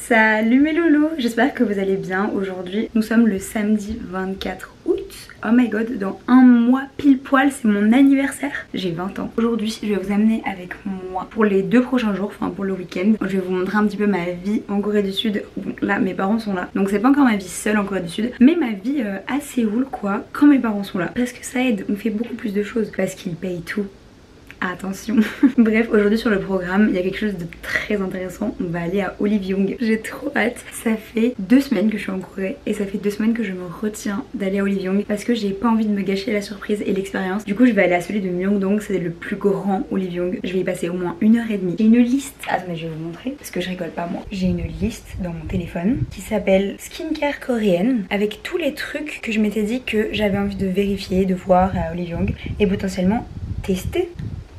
Salut mes loulous, j'espère que vous allez bien. Aujourd'hui nous sommes le samedi 24 août. Oh my god, dans un mois pile poil c'est mon anniversaire. J'ai 20 ans. Aujourd'hui je vais vous amener avec moi pour les 2 prochains jours, enfin pour le week-end. Je vais vous montrer un petit peu ma vie en Corée du Sud. Bon, là mes parents sont là, donc c'est pas encore ma vie seule en Corée du Sud, mais ma vie à Séoul quoi, quand mes parents sont là. Parce que ça aide, on fait beaucoup plus de choses, parce qu'ils payent tout. Attention. Bref, aujourd'hui sur le programme il y a quelque chose de très intéressant. On va aller à Olivyeong. J'ai trop hâte. Ça fait 2 semaines que je suis en Corée et ça fait 2 semaines que je me retiens d'aller à Olivyeong parce que j'ai pas envie de me gâcher la surprise et l'expérience. Du coup je vais aller à celui de Myeongdong, c'est le plus grand Olivyeong. Je vais y passer au moins 1h30. J'ai une liste. Attendez, je vais vous montrer parce que je rigole pas moi. J'ai une liste dans mon téléphone qui s'appelle Skincare coréenne avec tous les trucs que je m'étais dit que j'avais envie de vérifier, de voir à Olivyeong et potentiellement tester.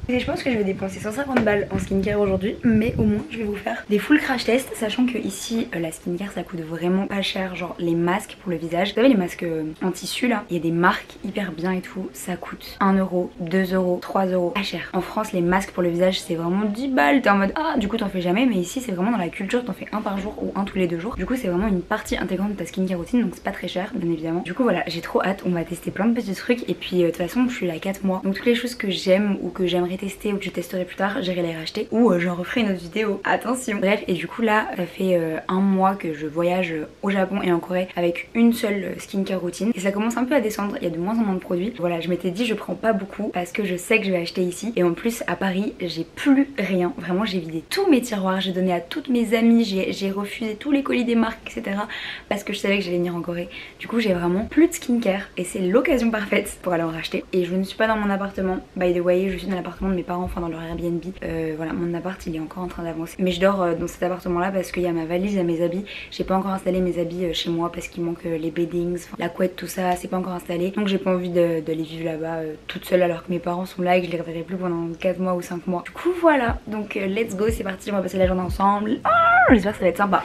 Et je pense que je vais dépenser 150 balles en skincare aujourd'hui, mais au moins je vais vous faire des full crash tests, sachant que ici la skincare ça coûte vraiment pas cher, genre les masques pour le visage. Vous savez les masques en tissu là, il y a des marques hyper bien et tout, ça coûte 1 euro, 2 euros, 3 euros, pas cher. En France les masques pour le visage c'est vraiment 10 balles, t'es en mode ah du coup t'en fais jamais, mais ici c'est vraiment dans la culture, t'en fais un par jour ou un tous les 2 jours. Du coup c'est vraiment une partie intégrante de ta skincare routine, donc c'est pas très cher bien évidemment. Du coup voilà, j'ai trop hâte, on va tester plein de petits trucs et puis de toute façon je suis là 4 mois, donc toutes les choses que j'aime ou que j'aimerais tester ou que je testerai plus tard, j'irai les racheter ou j'en referai une autre vidéo. Attention. Bref, et du coup là ça fait 1 mois que je voyage au Japon et en Corée avec une seule skincare routine et ça commence un peu à descendre, il y a de moins en moins de produits. Voilà, je m'étais dit je prends pas beaucoup parce que je sais que je vais acheter ici et en plus à Paris j'ai plus rien. Vraiment j'ai vidé tous mes tiroirs, j'ai donné à toutes mes amies, j'ai refusé tous les colis des marques etc. parce que je savais que j'allais venir en Corée. Du coup j'ai vraiment plus de skincare et c'est l'occasion parfaite pour aller en racheter. Et je ne suis pas dans mon appartement, by the way, je suis dans l'appartement de mes parents, enfin dans leur Airbnb. Voilà, mon appart il est encore en train d'avancer, mais je dors dans cet appartement là parce qu'il y a ma valise, il y a mes habits. J'ai pas encore installé mes habits chez moi parce qu'il manque les beddings, la couette, tout ça, c'est pas encore installé, donc j'ai pas envie de les vivre là-bas toute seule alors que mes parents sont là et que je les reverrai plus pendant 4 mois ou 5 mois. Du coup voilà, donc let's go, c'est parti, on va passer la journée ensemble. J'espère que ça va être sympa.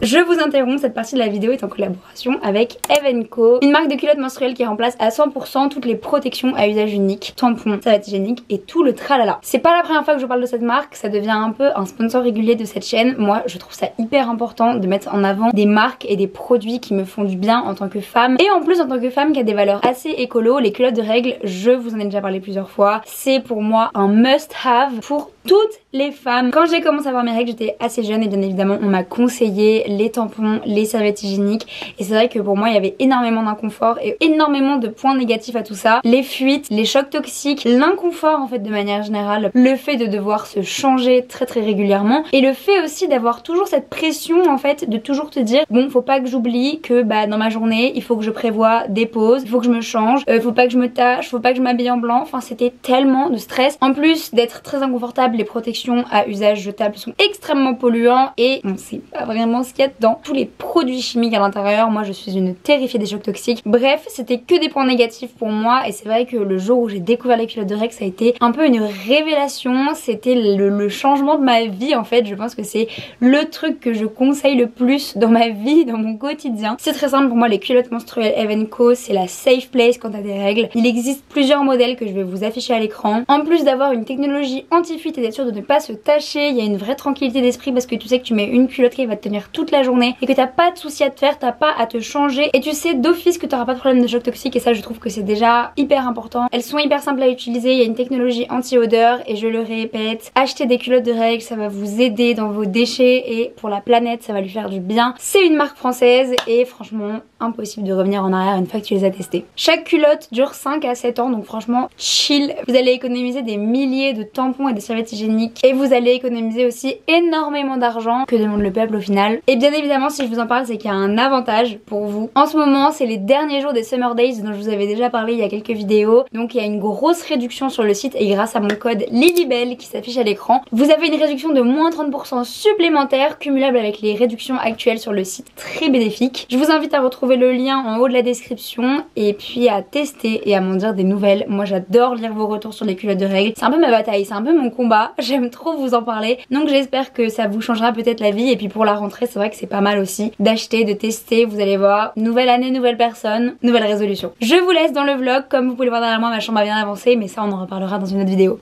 Je vous interromps, cette partie de la vidéo est en collaboration avec Eve & Co, une marque de culottes menstruelles qui remplace à 100% toutes les protections à usage unique, tampons, serviettes hygiéniques et tout le tralala. C'est pas la première fois que je parle de cette marque, ça devient un peu un sponsor régulier de cette chaîne. Moi je trouve ça hyper important de mettre en avant des marques et des produits qui me font du bien en tant que femme, et en plus en tant que femme qui a des valeurs assez écolo. Les culottes de règles, je vous en ai déjà parlé plusieurs fois, c'est pour moi un must have pour toutes les femmes. Quand j'ai commencé à avoir mes règles j'étais assez jeune et bien évidemment on m'a conseillé les tampons, les serviettes hygiéniques, et c'est vrai que pour moi il y avait énormément d'inconfort et énormément de points négatifs à tout ça. Les fuites, les chocs toxiques, l'inconfort en fait de manière générale, le fait de devoir se changer très régulièrement et le fait aussi d'avoir toujours cette pression en fait de toujours te dire bon faut pas que j'oublie que bah dans ma journée il faut que je prévoie des pauses, il faut que je me change, faut pas que je me tâche, faut pas que je m'habille en blanc, enfin c'était tellement de stress. En plus d'être très inconfortable, les protections à usage jetable sont extrêmement polluants et on sait pas vraiment ce qu'il y a dans tous les produits chimiques à l'intérieur. Moi je suis une terrifiée des chocs toxiques. Bref, c'était que des points négatifs pour moi et c'est vrai que le jour où j'ai découvert les culottes de règles ça a été un peu une révélation. C'était le changement de ma vie en fait. Je pense que c'est le truc que je conseille le plus dans ma vie, dans mon quotidien. C'est très simple pour moi, les culottes menstruelles Eve & Co c'est la safe place quand t'as des règles. Il existe plusieurs modèles que je vais vous afficher à l'écran. En plus d'avoir une technologie anti-fuite et d'être sûr de ne pas se tacher, il y a une vraie tranquillité d'esprit parce que tu sais que tu mets une culotte qui va te tenir toute la journée et que t'as pas de soucis à te faire, t'as pas à te changer et tu sais d'office que t'auras pas de problème de choc toxique, et ça je trouve que c'est déjà hyper important. Elles sont hyper simples à utiliser, il y a une technologie anti-odeur et je le répète, acheter des culottes de règles ça va vous aider dans vos déchets et pour la planète ça va lui faire du bien. C'est une marque française et franchement impossible de revenir en arrière une fois que tu les as testées. Chaque culotte dure 5 à 7 ans donc franchement chill. Vous allez économiser des milliers de tampons et de serviettes hygiéniques et vous allez économiser aussi énormément d'argent. Que demande le peuple au final? Et bien évidemment si je vous en parle c'est qu'il y a un avantage pour vous. En ce moment c'est les derniers jours des Summer Days dont je vous avais déjà parlé il y a quelques vidéos, donc il y a une grosse réduction sur le site et grâce à mon code LILYBELLE qui s'affiche à l'écran vous avez une réduction de moins 30% supplémentaire cumulable avec les réductions actuelles sur le site, très bénéfique. Je vous invite à retrouver le lien en haut de la description et puis à tester et à m'en dire des nouvelles. Moi j'adore lire vos retours sur les culottes de règles, c'est un peu ma bataille, c'est un peu mon combat. pas, j'aime trop vous en parler. Donc j'espère que ça vous changera peut-être la vie. Et puis pour la rentrée, c'est vrai que c'est pas mal aussi d'acheter, de tester. Vous allez voir, nouvelle année, nouvelle personne, nouvelle résolution. Je vous laisse dans le vlog. Comme vous pouvez le voir derrière moi, ma chambre a bien avancé, mais ça on en reparlera dans une autre vidéo.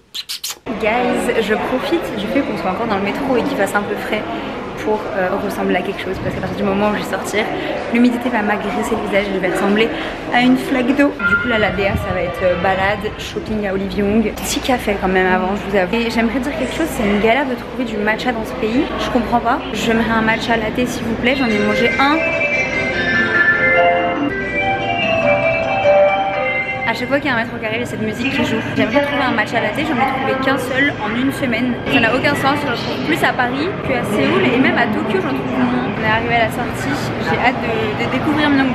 Guys, je profite du fait qu'on soit encore dans le métro et qu'il fasse un peu frais pour ressembler à quelque chose, parce qu'à partir du moment où je vais sortir, l'humidité va m'agresser le visage et je vais ressembler à une flaque d'eau. Du coup là la DA ça va être balade, shopping à Olive Young, petit café quand même avant, je vous avoue. Et j'aimerais dire quelque chose, c'est une galère de trouver du matcha dans ce pays, je comprends pas. J'aimerais un matcha latte s'il vous plaît, j'en ai mangé un. À chaque fois qu'il y a un mètre carré, il y a cette musique qui joue. J'aimerais trouver un matcha latte, j'en ai trouvé qu'un seul en une semaine. Ça n'a aucun sens, j'en trouve plus à Paris qu'à Séoul et même à Tokyo j'en trouve moins. On est arrivé à la sortie, j'ai hâte de découvrir Myeongdong.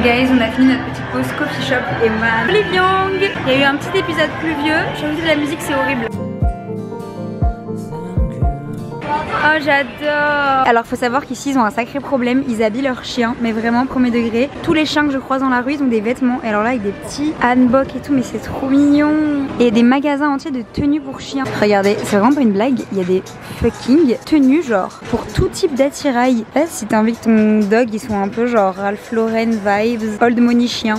Guys, on a fini notre petite pause coffee shop et man, Olive Young. Il y a eu un petit épisode pluvieux. J'ai envie de la musique, c'est horrible. Oh j'adore. Alors faut savoir qu'ici ils ont un sacré problème, ils habillent leurs chiens, mais vraiment premier degré. Tous les chiens que je croise dans la rue ils ont des vêtements, et alors là avec des petits hanbok et tout, mais c'est trop mignon. Et des magasins entiers de tenues pour chiens. Regardez, c'est vraiment pas une blague, il y a des fucking tenues genre pour tout type d'attirail. Là si t'as envie que ton dog ils soit un peu genre Ralph Lauren vibes, Old Money chien.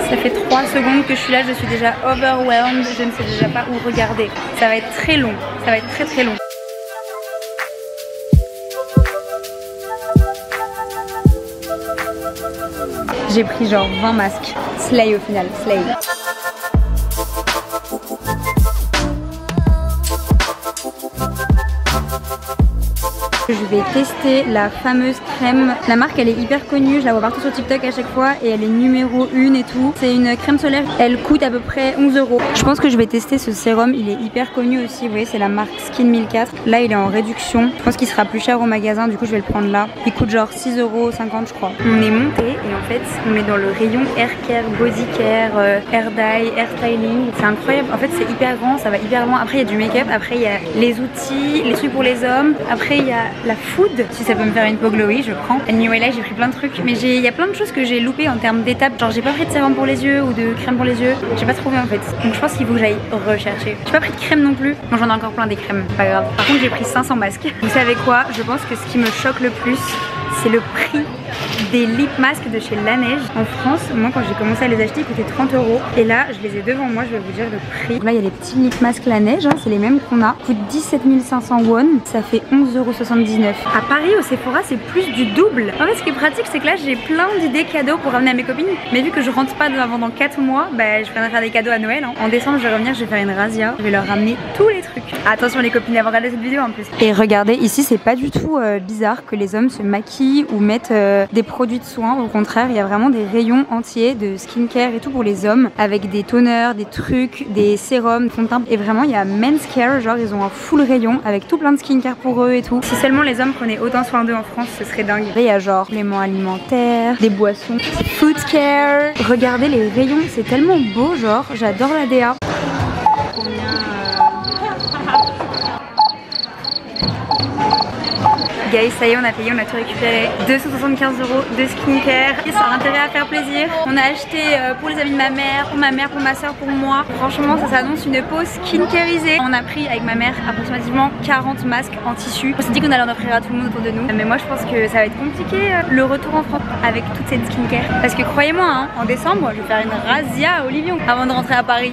Ça fait 3 secondes que je suis là, je suis déjà overwhelmed, je ne sais déjà pas où regarder. Ça va être très long, ça va être très très long. J'ai pris genre 20 masques. Slay au final, slay. Je vais tester la fameuse crème. La marque elle est hyper connue, je la vois partout sur TikTok à chaque fois et elle est numéro 1 et tout. C'est une crème solaire, elle coûte à peu près 11 €. Je pense que je vais tester ce sérum, il est hyper connu aussi, vous voyez c'est la marque Skin 1004. Là il est en réduction, je pense qu'il sera plus cher au magasin, du coup je vais le prendre là. Il coûte genre 6,50 € je crois. On est monté et en fait on est dans le rayon hair care, body care, hair dye, hair styling. C'est incroyable, en fait c'est hyper grand, ça va hyper loin. Après il y a du make-up, après il y a les outils, les trucs pour les hommes, après il y a la food, si ça peut me faire une peau glowy je prends. Anyway là j'ai pris plein de trucs, mais il y a plein de choses que j'ai loupé en termes d'étapes. Genre j'ai pas pris de sérum pour les yeux ou de crème pour les yeux, j'ai pas trouvé en fait. Donc je pense qu'il faut que j'aille rechercher. J'ai pas pris de crème non plus, bon j'en ai encore plein des crèmes, pas grave. Par contre j'ai pris 500 masques. Vous savez quoi, je pense que ce qui me choque le plus c'est le prix des lip masks de chez Laneige. En France, moi quand j'ai commencé à les acheter, ils coûtaient 30 €. Et là, je les ai devant moi, je vais vous dire le prix. Donc là, il y a les petits lip masks Laneige, hein, c'est les mêmes qu'on a. Coûtent 17 500 won, ça fait 11,79 €. À Paris, au Sephora, c'est plus du double. En fait, ce qui est pratique, c'est que là, j'ai plein d'idées cadeaux pour ramener à mes copines. Mais vu que je rentre pas avant dans 4 mois, bah, je vais faire des cadeaux à Noël. Hein. En décembre, je vais revenir, je vais faire une razzia. Je vais leur ramener tous les trucs. Attention les copines, elles vont regarder cette vidéo en plus. Et regardez, ici, c'est pas du tout bizarre que les hommes se maquillent ou mettent des produits de soins. Au contraire, il y a vraiment des rayons entiers de skincare et tout pour les hommes, avec des toners, des trucs, des sérums, fonds de teint. Et vraiment, il y a men's care, genre ils ont un full rayon avec tout plein de skincare pour eux et tout. Si seulement les hommes prenaient autant soin d'eux en France, ce serait dingue. Là, il y a genre compléments alimentaires, des boissons, food care. Regardez les rayons, c'est tellement beau, genre j'adore la DA. Guys, ça y est, on a payé, on a tout récupéré. 275 € de skincare. Ça a intérêt à faire plaisir. On a acheté pour les amis de ma mère, pour ma soeur, pour moi. Franchement, ça s'annonce une peau skincarisée. On a pris avec ma mère approximativement 40 masques en tissu. On s'est dit qu'on allait en offrir à tout le monde autour de nous. Mais moi, je pense que ça va être compliqué le retour en France avec toute cette skincare. Parce que croyez-moi, hein, en décembre, je vais faire une razzia à Olive Young avant de rentrer à Paris.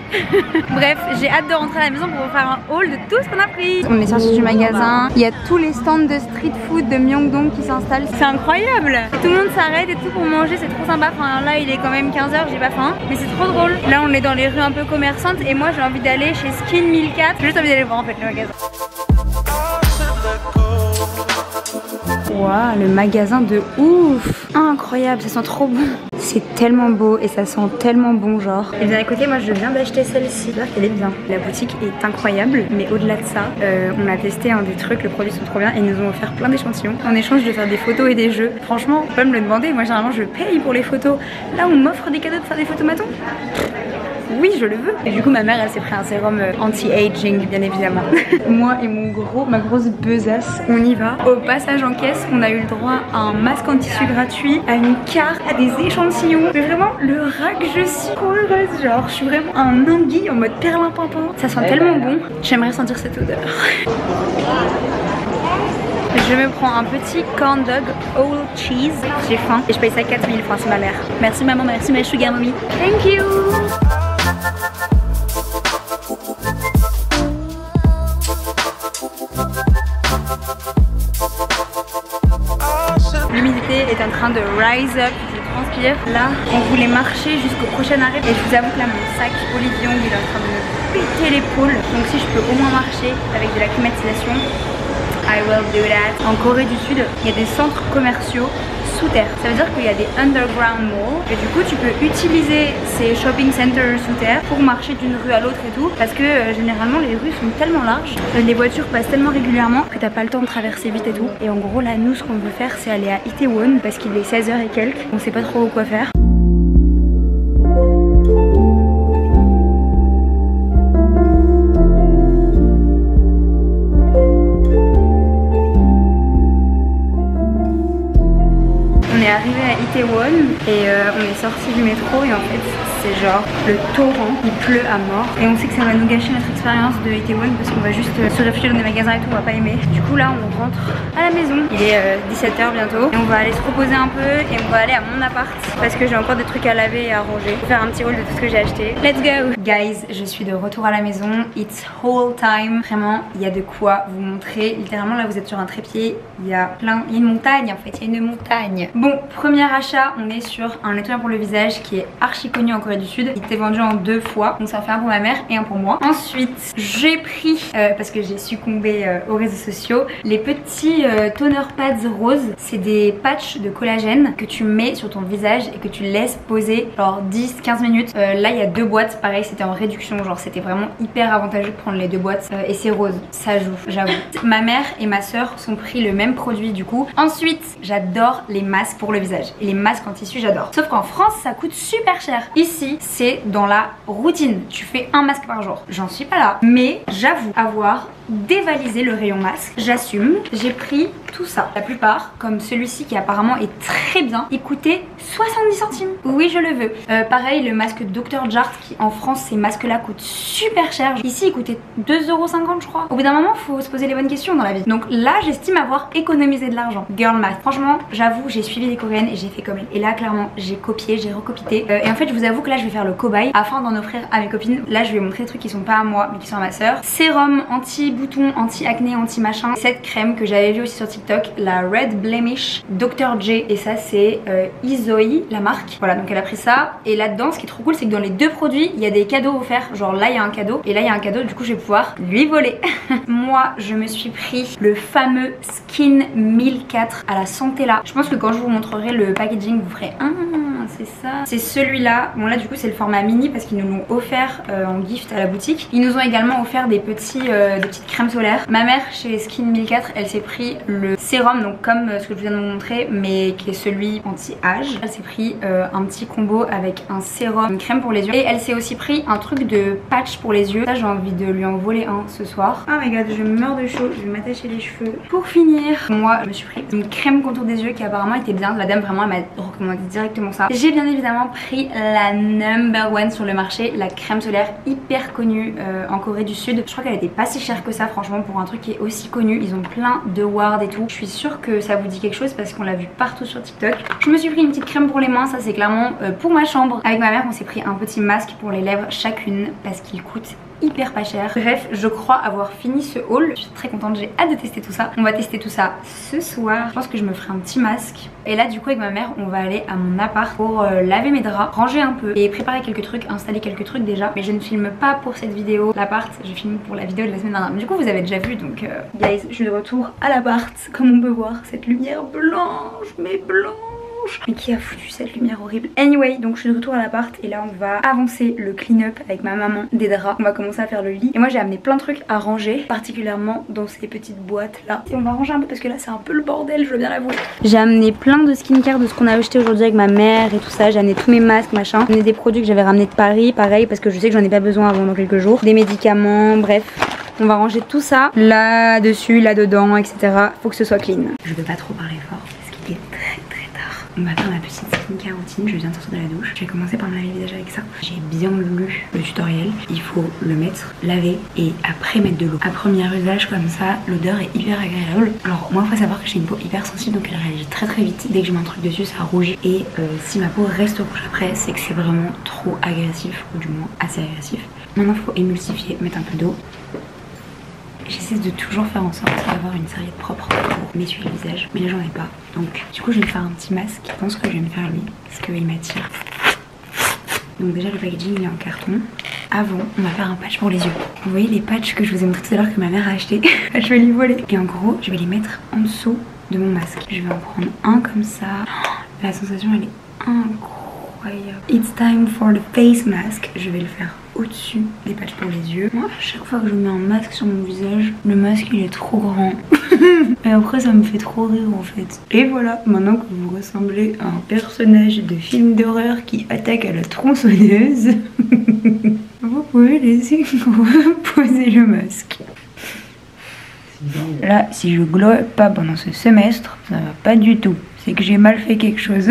Bref, j'ai hâte de rentrer à la maison pour vous faire un haul de tout ce qu'on a pris. On est sorti du magasin. Il y a tous les stands de street food de Myeongdong qui s'installe, c'est incroyable. Tout le monde s'arrête et tout pour manger, c'est trop sympa. Enfin là il est quand même 15 h, j'ai pas faim, mais c'est trop drôle. Là on est dans les rues un peu commerçantes et moi j'ai envie d'aller chez Skin 1004. J'ai juste envie d'aller voir en fait le magasin. Waouh, le magasin de ouf. Incroyable, ça sent trop bon. C'est tellement beau et ça sent tellement bon genre. Et bien écoutez, moi je viens d'acheter celle-ci, là qu'elle est bien. La boutique est incroyable, mais au-delà de ça, on a testé un des trucs, les produits sont trop bien et ils nous ont offert plein d'échantillons en échange de faire des photos et des jeux. Franchement, faut pas me le demander, moi généralement je paye pour les photos. Là on m'offre des cadeaux de faire des photomatons. Oui, je le veux. Et du coup, ma mère, elle s'est pris un sérum anti-aging, bien évidemment. Moi et ma grosse besace, on y va. Au passage en caisse, on a eu le droit à un masque en tissu gratuit, à une carte, à des échantillons. Mais vraiment, le rat que je suis trop heureuse. Genre, je suis vraiment un anguille en mode perlimpinpin. Ça sent tellement bon. J'aimerais sentir cette odeur. Je me prends un petit corn dog all cheese. J'ai faim et je paye ça 4000 francs, c'est ma mère. Merci maman, merci ma sugar mommy. Thank you. L'humidité est en train de rise up, je transpire. Là, on voulait marcher jusqu'au prochain arrêt et je vous avoue que là, mon sac Olivier il est en train de me péter l'épaule. Donc si je peux au moins marcher avec de la climatisation, I will do that. En Corée du Sud, il y a des centres commerciaux sous terre. Ça veut dire qu'il y a des underground malls et du coup tu peux utiliser ces shopping centers sous terre pour marcher d'une rue à l'autre et tout, parce que généralement les rues sont tellement larges, les voitures passent tellement régulièrement que t'as pas le temps de traverser vite et tout. Et en gros là, nous ce qu'on veut faire c'est aller à Itaewon parce qu'il est 16h et quelques, on sait pas trop quoi faire. On est arrivé à Itaewon et on est sorti du métro et en fait c'est genre le torrent, il pleut à mort et on sait que ça va nous gâcher notre expérience de Itaewon parce qu'on va juste se réfugier dans des magasins et tout, on va pas aimer. Du coup là on rentre à la maison, il est 17h bientôt et on va aller se reposer un peu et on va aller à mon appart parce que j'ai encore des trucs à laver et à ranger. Je vais faire un petit haul de tout ce que j'ai acheté. Let's go! Guys, je suis de retour à la maison, it's haul time. Vraiment, il y a de quoi vous montrer. Littéralement là vous êtes sur un trépied, il y a une montagne en fait, il y a une montagne. Bon, premier achat, on est sur un nettoyant pour le visage qui est archi connu en Corée du Sud. Il était vendu en 2 fois, donc ça en fait un pour ma mère et un pour moi. Ensuite, j'ai pris, parce que j'ai succombé aux réseaux sociaux, les petits toner pads roses. C'est des patchs de collagène que tu mets sur ton visage et que tu laisses poser genre 10-15 minutes. Là, il y a 2 boîtes, pareil, c'était en réduction, genre c'était vraiment hyper avantageux de prendre les 2 boîtes et c'est rose, ça joue, j'avoue. Ma mère et ma soeur sont pris le même produit du coup. Ensuite, j'adore les masques pour le visage. Et les masques en tissu, j'adore. Sauf qu'en France, ça coûte super cher. Ici, c'est dans la routine. Tu fais un masque par jour. J'en suis pas là. Mais j'avoue avoir dévalisé le rayon masque. J'assume. J'ai pris tout ça. La plupart, comme celui-ci qui apparemment est très bien, il coûtait 70 centimes. Oui, je le veux. Pareil, le masque Dr. Jart qui en France, ces masques-là coûtent super cher. Ici, il coûtait 2,50 € je crois. Au bout d'un moment, faut se poser les bonnes questions dans la vie. Donc là, j'estime avoir économisé de l'argent. Girl math. Franchement, j'avoue, j'ai suivi les coréennes et j'ai fait comme elle. Et là, clairement, j'ai copié, j'ai recopité. Et en fait, je vous avoue que là, je vais faire le cobaye afin d'en offrir à mes copines. Là, je vais montrer des trucs qui sont pas à moi, mais qui sont à ma soeur. Sérum anti-bouton, anti-acné, anti-machin. Cette crème que j'avais vue aussi sur TikTok, la Red Blemish Dr. J. Et ça, c'est Izoi, la marque. Voilà, donc elle a pris ça. Et là-dedans, ce qui est trop cool, c'est que dans les 2 produits, il y a des cadeaux offerts. Genre là, il y a un cadeau. Et là, il y a un cadeau. Du coup, je vais pouvoir lui voler. Moi, je me suis pris le fameux Skin 1004 à la santé là. Je pense que quand je vous montrerai le packaging, vous ferez c'est ça. C'est celui-là. Bon là du coup c'est le format mini parce qu'ils nous l'ont offert en gift à la boutique. Ils nous ont également offert des petites crèmes solaires. Ma mère chez Skin 1004, elle s'est pris le sérum, donc comme ce que je viens de vous montrer, mais qui est celui anti-âge. Elle s'est pris un petit combo avec un sérum, une crème pour les yeux. Et elle s'est aussi pris un truc de patch pour les yeux. Ça j'ai envie de lui en voler un ce soir. Oh my god, je meurs de chaud. Je vais m'attacher les cheveux. Pour finir, moi je me suis pris une crème contour des yeux qui apparemment était bien. La dame vraiment elle m'a recommandé directement ça. J'ai bien évidemment pris la number one sur le marché, la crème solaire hyper connue en Corée du Sud. Je crois qu'elle était pas si chère que ça franchement pour un truc qui est aussi connu. Ils ont plein de wards et tout. Je suis sûre que ça vous dit quelque chose parce qu'on l'a vu partout sur TikTok. Je me suis pris une petite crème pour les mains, ça c'est clairement pour ma chambre. Avec ma mère on s'est pris un petit masque pour les lèvres chacune parce qu'il coûte hyper pas cher. Bref, je crois avoir fini ce haul. Je suis très contente, j'ai hâte de tester tout ça. On va tester tout ça ce soir. Je pense que je me ferai un petit masque. Et là du coup avec ma mère on va aller à mon appart pour laver mes draps, ranger un peu et préparer quelques trucs, installer quelques trucs déjà. Mais je ne filme pas pour cette vidéo l'appart, je filme pour la vidéo de la semaine dernière. Mais du coup vous avez déjà vu donc guys, je suis de retour à l'appart. Comme on peut voir cette lumière blanche, mais blanche. Mais qui a foutu cette lumière horrible. Anyway, donc je suis de retour à l'appart et là on va avancer le clean-up avec ma maman des draps. On va commencer à faire le lit. Et moi j'ai amené plein de trucs à ranger, particulièrement dans ces petites boîtes là. Et on va ranger un peu parce que là c'est un peu le bordel, je veux bien l'avouer. J'ai amené plein de skincare de ce qu'on a acheté aujourd'hui avec ma mère et tout ça. J'ai amené tous mes masques, machin. J'ai amené des produits que j'avais ramenés de Paris, pareil parce que je sais que j'en ai pas besoin avant dans quelques jours. Des médicaments, bref. On va ranger tout ça là-dessus, là-dedans, etc. Faut que ce soit clean. Je vais pas trop parler fort parce qu'il est très tard. On va faire ma petite skincare routine. Je viens de sortir de la douche. Je vais commencer par me laver le visage avec ça. J'ai bien lu le tutoriel. Il faut le mettre, laver et après mettre de l'eau. À premier usage comme ça, l'odeur est hyper agréable. Alors moi, il faut savoir que j'ai une peau hyper sensible donc elle réagit très vite. Dès que je mets un truc dessus, ça rougit. Et si ma peau reste rouge après, c'est que c'est vraiment trop agressif ou du moins assez agressif. Maintenant, il faut émulsifier, mettre un peu d'eau. J'essaie de toujours faire en sorte d'avoir une serviette propre pour m'essuyer le visage, mais là j'en ai pas. Donc du coup je vais me faire un petit masque. Je pense que je vais me faire lui parce qu'il m'attire. Donc déjà le packaging il est en carton. Avant on va faire un patch pour les yeux. Vous voyez les patchs que je vous ai montré tout à l'heure que ma mère a acheté. Je vais les voler. Et en gros je vais les mettre en dessous de mon masque. Je vais en prendre un comme ça. La sensation elle est incroyable. It's time for the face mask. Je vais le faire au-dessus des patchs pour les yeux. Moi à chaque fois que je mets un masque sur mon visage, le masque il est trop grand. Et après ça me fait trop rire en fait. Et voilà, maintenant que vous ressemblez à un personnage de film d'horreur qui attaque à la tronçonneuse, vous pouvez laisser poser le masque. Là si je glow pas pendant ce semestre, ça va pas du tout. C'est que j'ai mal fait quelque chose.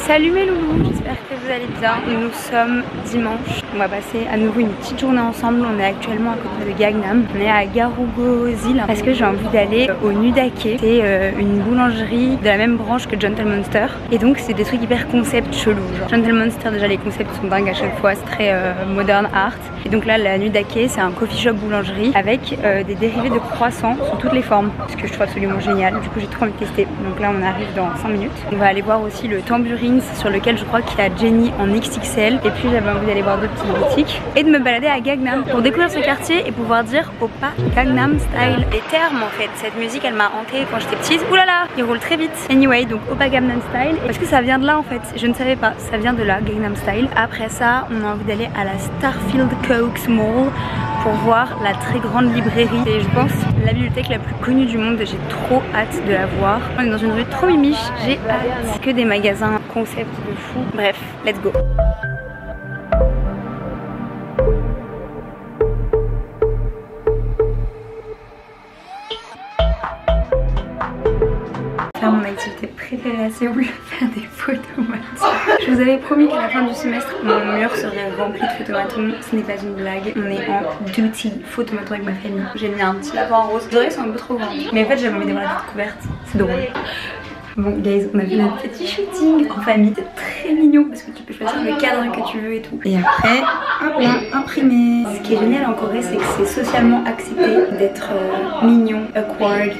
Salut mes loulous, j'espère que vous allez bien. Nous sommes dimanche, on va passer à nouveau une petite journée ensemble. On est actuellement à côté de Gangnam, on est à Garugozil parce que j'ai envie d'aller au Nudake. C'est une boulangerie de la même branche que Gentle Monster et donc c'est des trucs hyper concept chelous. Genre Gentle Monster déjà les concepts sont dingues à chaque fois, c'est très modern art. Et donc là la Nudake c'est un coffee shop boulangerie avec des dérivés de croissants sous toutes les formes, ce que je trouve absolument génial. Du coup j'ai trop envie de tester. Donc là on arrive dans 5 minutes. On va aller voir aussi le Tambourines sur lequel je crois qu'il y a Jenny en XXL. Et puis j'avais envie d'aller voir d'autres petites boutiques et de me balader à Gangnam pour découvrir ce quartier et pouvoir dire Oppa Gangnam Style. Les termes en fait, cette musique elle m'a hantée quand j'étais petite. Ouh là là, il roule très vite. Anyway, donc Oppa Gangnam Style. Parce que ça vient de là en fait, je ne savais pas, ça vient de là, Gangnam Style. Après ça, on a envie d'aller à la Starfield Cox Mall pour voir la très grande librairie et je pense la bibliothèque la plus connue du monde. J'ai trop hâte de la voir. On est dans une rue trop mimiche, j'ai hâte. Que des magasins concept de fou. Bref, let's go. Faire mon activité préférée à Séoul, faire des photomatons. Je vous avais promis qu'à la fin du semestre, mon mur serait rempli de photomatons. Ce n'est pas une blague. On est en duty photomaton avec ma famille. J'ai mis un petit lapin en rose. Les oreilles sont un peu trop grandes. Mais en fait, j'avais envie d'avoir la tête couverte. C'est drôle. Bon guys, on a fait notre petit shooting en famille. C'est très mignon parce que tu peux choisir le cadre que tu veux et tout. Et après, hop là, imprimé. Ce qui est génial en Corée, c'est que c'est socialement accepté d'être mignon, awkward.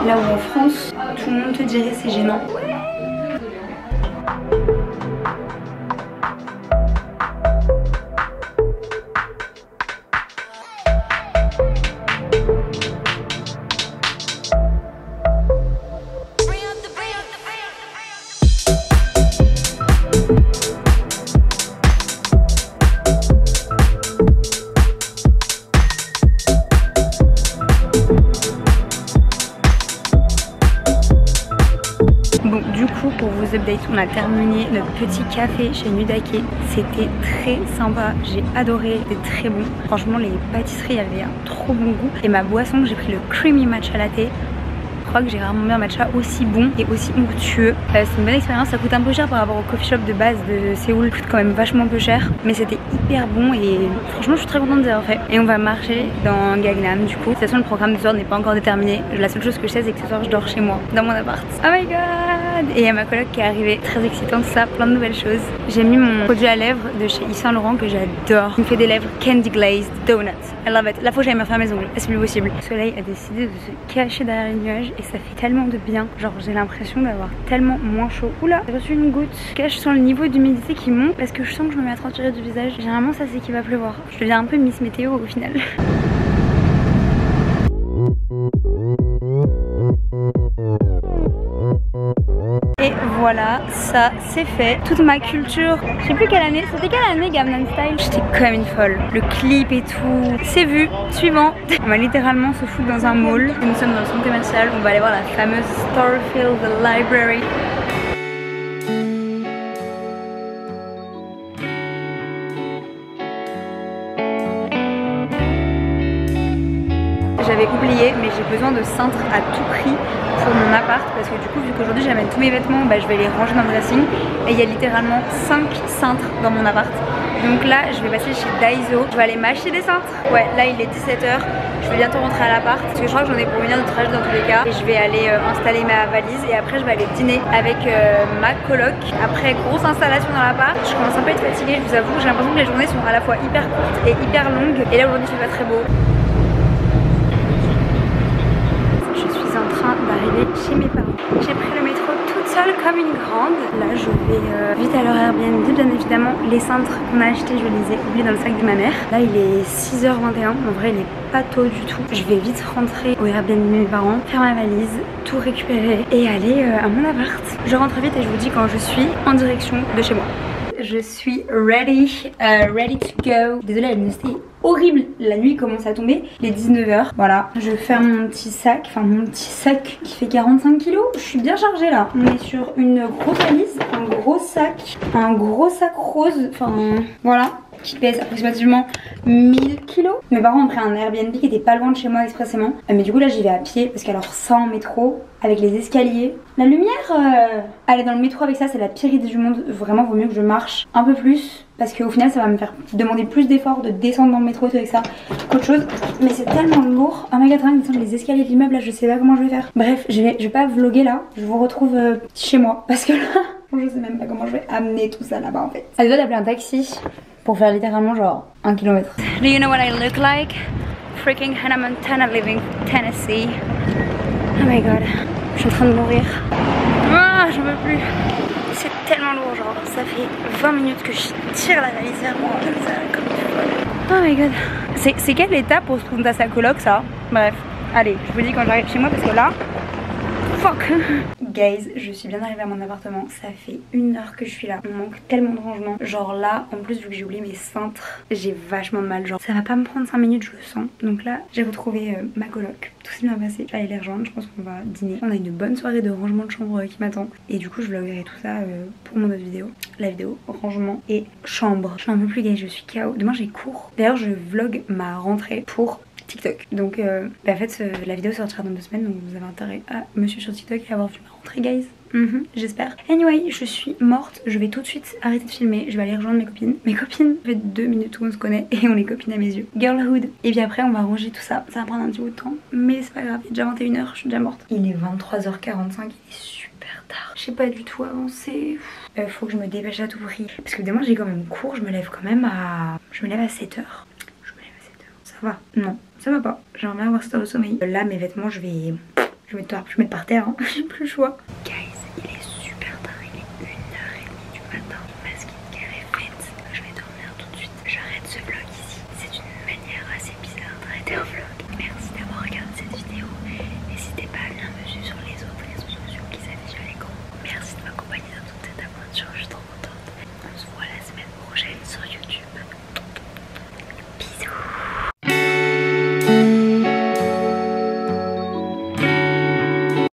Là où en France, tout le monde te dirait c'est gênant. Pour vous update, on a terminé notre petit café chez Nudake. C'était très sympa, j'ai adoré, c'était très bon. Franchement les pâtisseries avaient un trop bon goût. Et ma boisson, j'ai pris le creamy matcha latte. crois que j'ai rarement vu un matcha aussi bon et aussi onctueux. C'est une bonne expérience, ça coûte un peu cher par rapport au coffee shop de base de Séoul, ça coûte quand même vachement peu cher, mais c'était hyper bon et franchement je suis très contente d'y avoir fait. Et on va marcher dans Gangnam du coup. De toute façon le programme de ce soir n'est pas encore déterminé, la seule chose que je sais c'est que ce soir je dors chez moi, dans mon appart. Oh my god! Et il y a ma coloc qui est arrivée, très excitante ça, plein de nouvelles choses. J'ai mis mon produit à lèvres de chez Yves Saint Laurent que j'adore. Il me fait des lèvres candy glazed donuts. I love it. Là faut que j'aille me faire mes ongles, c'est plus possible. Le soleil a décidé de se cacher derrière les nuages et ça fait tellement de bien. Genre j'ai l'impression d'avoir tellement moins chaud. Oula, j'ai reçu une goutte. Là je sens le niveau d'humidité qui monte parce que je sens que je me mets à transpirer du visage. Généralement ça c'est qu'il va pleuvoir. Je deviens un peu Miss Météo au final. Et voilà, ça c'est fait. Toute ma culture, je sais plus quelle année, c'était quelle année Gangnam Style? J'étais comme une folle. Le clip et tout, c'est vu. Suivant. On va littéralement se foutre dans un mall. Nous sommes dans le centre commercial, on va aller voir la fameuse Starfield Library. J'avais oublié, mais j'ai besoin de cintres à tout prix pour mon appart parce que du coup vu qu'aujourd'hui j'amène tous mes vêtements, je vais les ranger dans le dressing et il y a littéralement 5 cintres dans mon appart. Donc là je vais passer chez Daiso, je vais aller m'acheter des cintres. Ouais, là il est 17h, je vais bientôt rentrer à l'appart parce que je crois que j'en ai pour 1 heure de trajet dans tous les cas. Et je vais aller installer ma valise et après je vais aller dîner avec ma coloc. Après grosse installation dans l'appart, je commence un peu à être fatiguée, je vous avoue. J'ai l'impression que les journées sont à la fois hyper courtes et hyper longues. Et là aujourd'hui il fait pas très beau. D'arriver chez mes parents. J'ai pris le métro toute seule comme une grande. Là je vais vite à leur Airbnb, bien évidemment. Les cintres qu'on a achetés je les ai oubliés dans le sac de ma mère. Là il est 6h21, en vrai il est pas tôt du tout. Je vais vite rentrer au Airbnb de mes parents, faire ma valise, tout récupérer et aller à mon appart. Je rentre vite et je vous dis quand je suis en direction de chez moi. Je suis ready to go. Désolée la luminosité est horrible, la nuit commence à tomber, il est 19h, voilà. Je ferme mon petit sac, mon petit sac qui fait 45 kg. Je suis bien chargée là, on est sur une grosse valise, un gros sac rose, voilà, qui pèse approximativement 1000 kg. Mes parents ont pris un Airbnb qui était pas loin de chez moi expressément, mais du coup là j'y vais à pied parce qu'alors ça en métro, avec les escaliers, la lumière, aller dans le métro avec ça c'est la pire idée du monde. Vraiment vaut mieux que je marche un peu plus parce qu'au final ça va me faire demander plus d'efforts de descendre dans le métro et tout avec ça qu'autre chose. Mais c'est tellement lourd. Oh my god, rien que les escaliers de l'immeuble là, je sais pas comment je vais faire. Bref, je vais pas vlogger là, je vous retrouve chez moi parce que là je sais même pas comment je vais amener tout ça là-bas en fait. Ça doit d'appeler un taxi pour faire littéralement genre 1 km. Do you know what I look like? Freaking Hannah Montana living Tennessee. Oh my god, je suis en train de mourir. Ah, j'en peux plus. C'est tellement lourd, genre ça fait 20 minutes que je tire la valise vers moi comme ça, comme une folle. Oh my god. C'est quelle étape pour se présenter à sa coloc ça? Bref, allez, je vous dis quand j'arrive chez moi parce que là... Fuck. Guys, je suis bien arrivée à mon appartement. Ça fait 1 heure que je suis là. On manque tellement de rangement. Genre là, en plus vu que j'ai oublié mes cintres, j'ai vachement mal. Genre ça va pas me prendre 5 minutes, je le sens. Donc là, j'ai retrouvé ma coloc. Tout s'est bien passé. Je vais aller les rejoindre. Je pense qu'on va dîner. On a une bonne soirée de rangement de chambre qui m'attend. Et du coup, je vloggerai tout ça pour mon autre vidéo. La vidéo rangement et chambre. Je suis un peu plus gay, je suis KO. Demain j'ai cours. D'ailleurs, je vlog ma rentrée pour TikTok. Donc en fait la vidéo sortira dans 2 semaines, donc vous avez intérêt à me suivre sur TikTok et avoir vu ma rentrée guys. J'espère. Anyway, je suis morte, je vais tout de suite arrêter de filmer, je vais aller rejoindre mes copines. Mes copines, ça fait 2 minutes où on se connaît et on est copines à mes yeux. Girlhood. Et puis après on va ranger tout ça, ça va prendre un petit bout de temps, mais c'est pas grave, il est déjà 21h, je suis déjà morte. Il est 23h45, il est super tard. Je sais pas du tout avancer. Faut que je me dépêche à tout prix. Parce que demain j'ai quand même cours, je me lève quand même à... Je me lève à 7h. Ça va? Non, ça va pas. J'aimerais bien avoir cette heure de sommeil. Là mes vêtements je vais mettre par terre, hein. J'ai plus le choix.